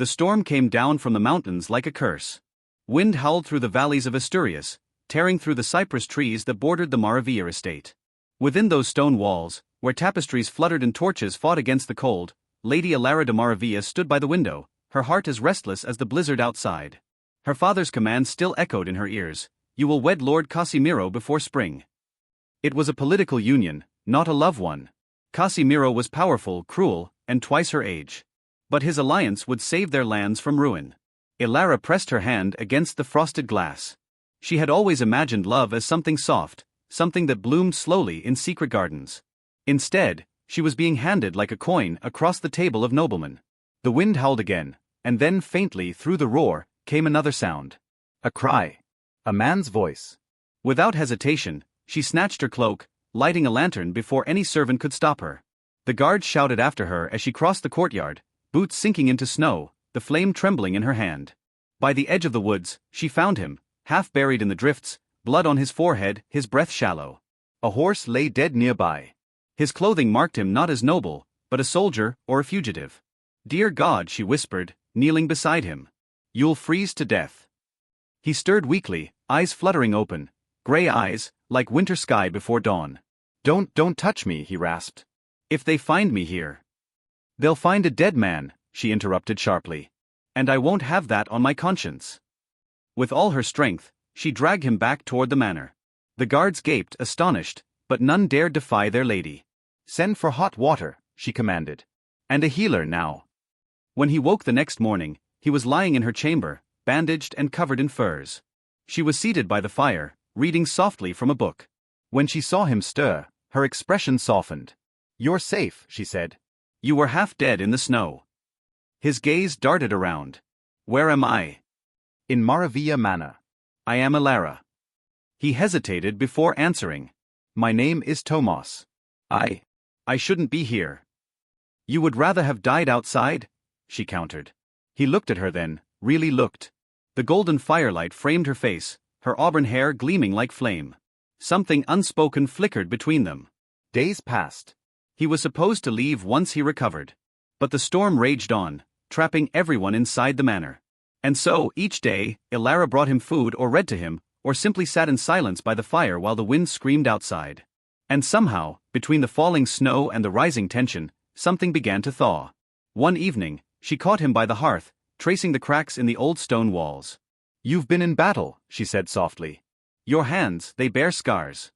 The storm came down from the mountains like a curse. Wind howled through the valleys of Asturias, tearing through the cypress trees that bordered the Maravilla estate. Within those stone walls, where tapestries fluttered and torches fought against the cold, Lady Alara de Maravilla stood by the window, her heart as restless as the blizzard outside. Her father's command still echoed in her ears: "You will wed Lord Casimiro before spring." It was a political union, not a love one. Casimiro was powerful, cruel, and twice her age. But his alliance would save their lands from ruin. Ilara pressed her hand against the frosted glass. She had always imagined love as something soft, something that bloomed slowly in secret gardens. Instead, she was being handed like a coin across the table of noblemen. The wind howled again, and then faintly through the roar came another sound. A cry. A man's voice. Without hesitation, she snatched her cloak, lighting a lantern before any servant could stop her. The guards shouted after her as she crossed the courtyard, boots sinking into snow, the flame trembling in her hand. By the edge of the woods, she found him, half buried in the drifts, blood on his forehead, his breath shallow. A horse lay dead nearby. His clothing marked him not as noble, but a soldier or a fugitive. "Dear God," she whispered, kneeling beside him. "You'll freeze to death." He stirred weakly, eyes fluttering open, gray eyes, like winter sky before dawn. Don't touch me," he rasped. "If they find me here." "They'll find a dead man," she interrupted sharply. "And I won't have that on my conscience." With all her strength, she dragged him back toward the manor. The guards gaped, astonished, but none dared defy their lady. "Send for hot water," she commanded. "And a healer now." When he woke the next morning, he was lying in her chamber, bandaged and covered in furs. She was seated by the fire, reading softly from a book. When she saw him stir, her expression softened. "You're safe," she said. "You were half dead in the snow." His gaze darted around. "Where am I?" "In Maravilla Manor." "I am Alara." He hesitated before answering. "My name is Tomas. I shouldn't be here." "You would rather have died outside?" she countered. He looked at her then, really looked. The golden firelight framed her face, her auburn hair gleaming like flame. Something unspoken flickered between them. Days passed. He was supposed to leave once he recovered. But the storm raged on, trapping everyone inside the manor. And so, each day, Ilara brought him food or read to him, or simply sat in silence by the fire while the wind screamed outside. And somehow, between the falling snow and the rising tension, something began to thaw. One evening, she caught him by the hearth, tracing the cracks in the old stone walls. "You've been in battle," she said softly. "Your hands, they bear scars."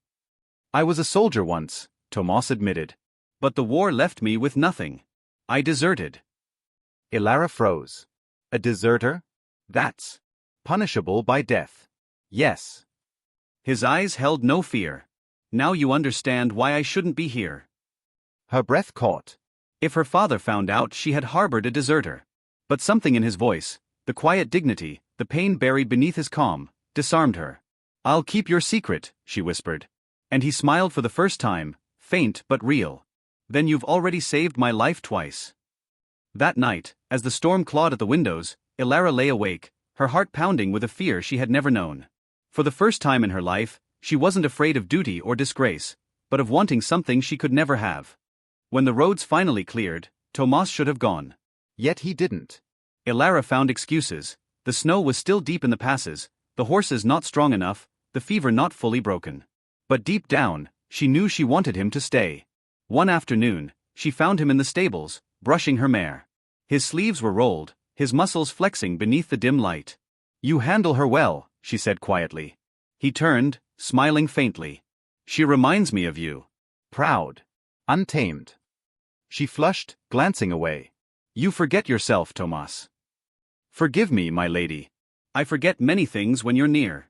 "I was a soldier once," Tomas admitted. "But the war left me with nothing. I deserted." Ilara froze. "A deserter? That's punishable by death." "Yes." His eyes held no fear. "Now you understand why I shouldn't be here." Her breath caught. If her father found out she had harbored a deserter. But something in his voice, the quiet dignity, the pain buried beneath his calm, disarmed her. "I'll keep your secret," she whispered. And he smiled for the first time, faint but real. "Then you've already saved my life twice." That night, as the storm clawed at the windows, Ilara lay awake, her heart pounding with a fear she had never known. For the first time in her life, she wasn't afraid of duty or disgrace, but of wanting something she could never have. When the roads finally cleared, Tomas should have gone. Yet he didn't. Ilara found excuses. The snow was still deep in the passes, the horses not strong enough, the fever not fully broken. But deep down, she knew she wanted him to stay. One afternoon, she found him in the stables, brushing her mare. His sleeves were rolled, his muscles flexing beneath the dim light. "You handle her well," she said quietly. He turned, smiling faintly. "She reminds me of you. Proud. Untamed." She flushed, glancing away. "You forget yourself, Tomas." "Forgive me, my lady. I forget many things when you're near."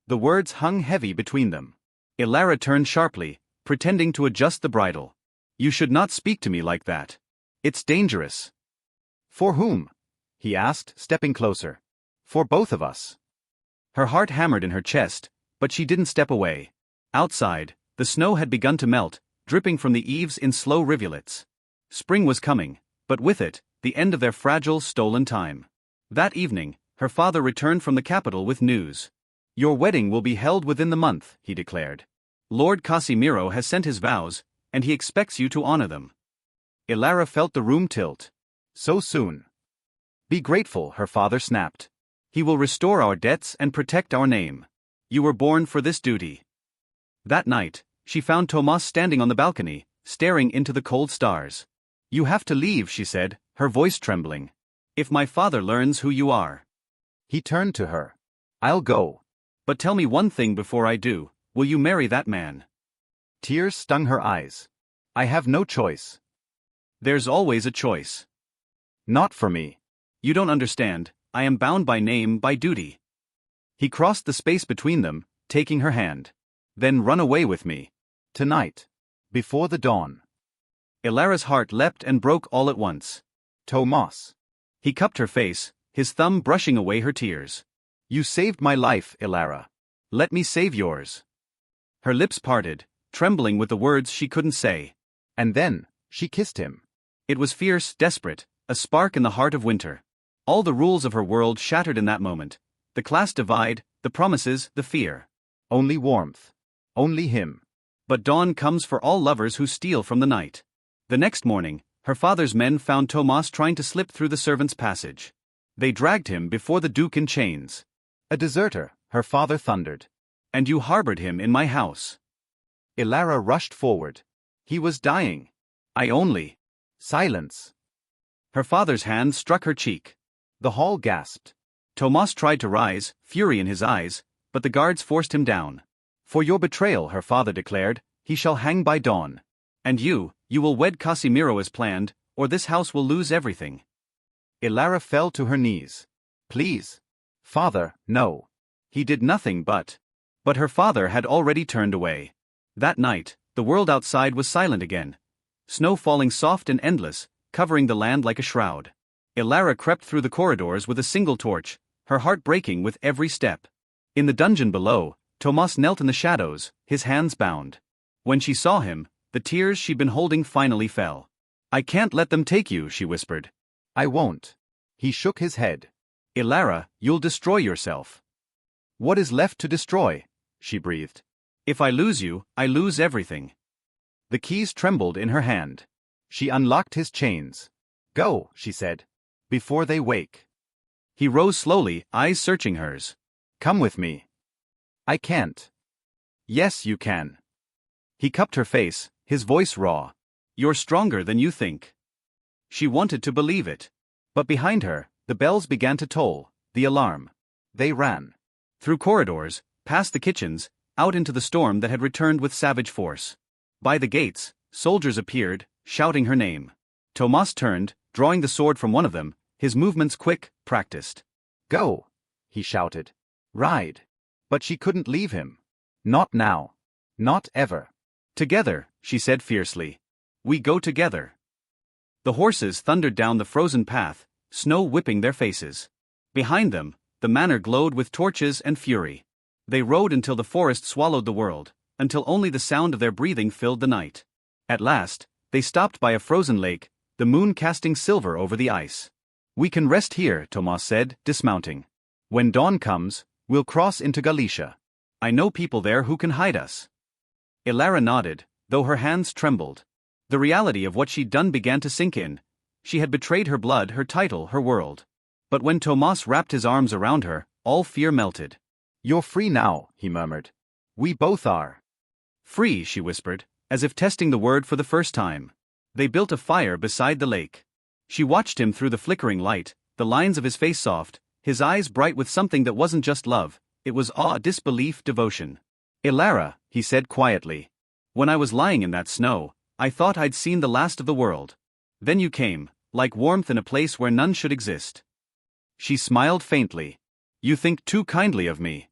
The words hung heavy between them. Ilara turned sharply, pretending to adjust the bridle. "You should not speak to me like that. It's dangerous." "For whom?" he asked, stepping closer. "For both of us." Her heart hammered in her chest, but she didn't step away. Outside, the snow had begun to melt, dripping from the eaves in slow rivulets. Spring was coming, but with it, the end of their fragile, stolen time. That evening, her father returned from the capital with news. "Your wedding will be held within the month," he declared. "Lord Casimiro has sent his vows, and he expects you to honor them." Ilara felt the room tilt. So soon. Be grateful, her father snapped. He will restore our debts and protect our name. You were born for this duty. That night, she found Tomas standing on the balcony, staring into the cold stars. You have to leave, she said, her voice trembling. If my father learns who you are. He turned to her. I'll go. But tell me one thing before I do, will you marry that man? Tears stung her eyes. I have no choice. There's always a choice. Not for me. You don't understand, I am bound by name, by duty. He crossed the space between them, taking her hand. Then run away with me. Tonight. Before the dawn. Ilara's heart leapt and broke all at once. Tomas. He cupped her face, his thumb brushing away her tears. You saved my life, Ilara. Let me save yours. Her lips parted, trembling with the words she couldn't say. And then, she kissed him. It was fierce, desperate, a spark in the heart of winter. All the rules of her world shattered in that moment. The class divide, the promises, the fear. Only warmth. Only him. But dawn comes for all lovers who steal from the night. The next morning, her father's men found Tomas trying to slip through the servants' passage. They dragged him before the Duke in chains. A deserter, her father thundered. And you harbored him in my house. Ilara rushed forward. He was dying. I only. Silence. Her father's hand struck her cheek. The hall gasped. Tomas tried to rise, fury in his eyes, but the guards forced him down. For your betrayal, her father declared, he shall hang by dawn. And you will wed Casimiro as planned, or this house will lose everything. Ilara fell to her knees. Please. Father, no. He did nothing but her father had already turned away. That night, the world outside was silent again. Snow falling soft and endless, covering the land like a shroud. Ilara crept through the corridors with a single torch, her heart breaking with every step. In the dungeon below, Tomas knelt in the shadows, his hands bound. When she saw him, the tears she'd been holding finally fell. I can't let them take you, she whispered. I won't. He shook his head. Ilara, you'll destroy yourself. What is left to destroy? She breathed. If I lose you, I lose everything. The keys trembled in her hand. She unlocked his chains. Go, she said. Before they wake. He rose slowly, eyes searching hers. Come with me. I can't. Yes, you can. He cupped her face, his voice raw. You're stronger than you think. She wanted to believe it. But behind her, the bells began to toll, the alarm. They ran. Through corridors, past the kitchens, out into the storm that had returned with savage force. By the gates, soldiers appeared, shouting her name. Tomas turned, drawing the sword from one of them, his movements quick, practiced. Go, he shouted. Ride. But she couldn't leave him. Not now. Not ever. Together, she said fiercely. We go together. The horses thundered down the frozen path, snow whipping their faces. Behind them, the manor glowed with torches and fury. They rode until the forest swallowed the world, until only the sound of their breathing filled the night. At last, they stopped by a frozen lake, the moon casting silver over the ice. We can rest here, Tomas said, dismounting. When dawn comes, we'll cross into Galicia. I know people there who can hide us. Ilara nodded, though her hands trembled. The reality of what she'd done began to sink in. She had betrayed her blood, her title, her world. But when Tomas wrapped his arms around her, all fear melted. You're free now, he murmured. We both are. Free, she whispered, as if testing the word for the first time. They built a fire beside the lake. She watched him through the flickering light, the lines of his face soft, his eyes bright with something that wasn't just love, it was awe, disbelief, devotion. Ilara, he said quietly. When I was lying in that snow, I thought I'd seen the last of the world. Then you came, like warmth in a place where none should exist. She smiled faintly. You think too kindly of me.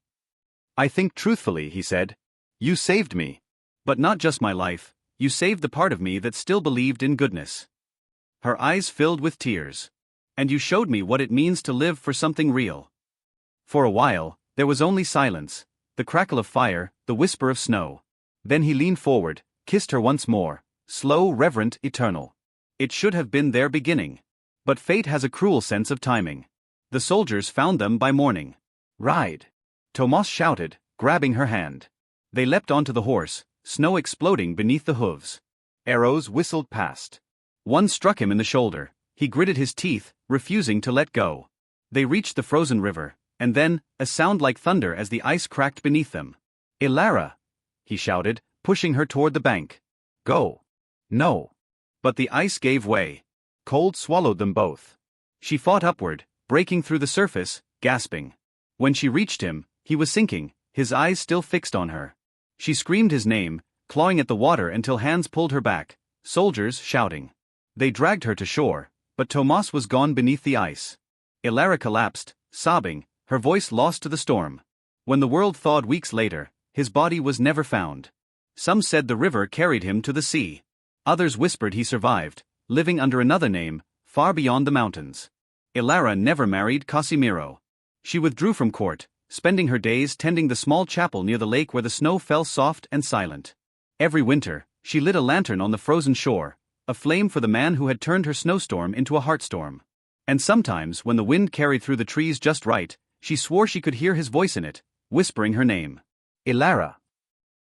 I think truthfully, he said. You saved me. But not just my life, you saved the part of me that still believed in goodness. Her eyes filled with tears. And you showed me what it means to live for something real. For a while, there was only silence, the crackle of fire, the whisper of snow. Then he leaned forward, kissed her once more, slow, reverent, eternal. It should have been their beginning. But fate has a cruel sense of timing. The soldiers found them by morning. Ride. Tomas shouted, grabbing her hand. They leapt onto the horse, snow exploding beneath the hooves. Arrows whistled past. One struck him in the shoulder. He gritted his teeth, refusing to let go. They reached the frozen river, and then, a sound like thunder as the ice cracked beneath them. "Elara!" he shouted, pushing her toward the bank. "Go." "No." But the ice gave way. Cold swallowed them both. She fought upward, breaking through the surface, gasping. When she reached him, he was sinking, his eyes still fixed on her. She screamed his name, clawing at the water until hands pulled her back, soldiers shouting. They dragged her to shore, but Tomas was gone beneath the ice. Elara collapsed, sobbing, her voice lost to the storm. When the world thawed weeks later, his body was never found. Some said the river carried him to the sea. Others whispered he survived, living under another name, far beyond the mountains. Elara never married Casimiro. She withdrew from court, spending her days tending the small chapel near the lake where the snow fell soft and silent. Every winter, she lit a lantern on the frozen shore, a flame for the man who had turned her snowstorm into a heartstorm. And sometimes, when the wind carried through the trees just right, she swore she could hear his voice in it, whispering her name. Elara.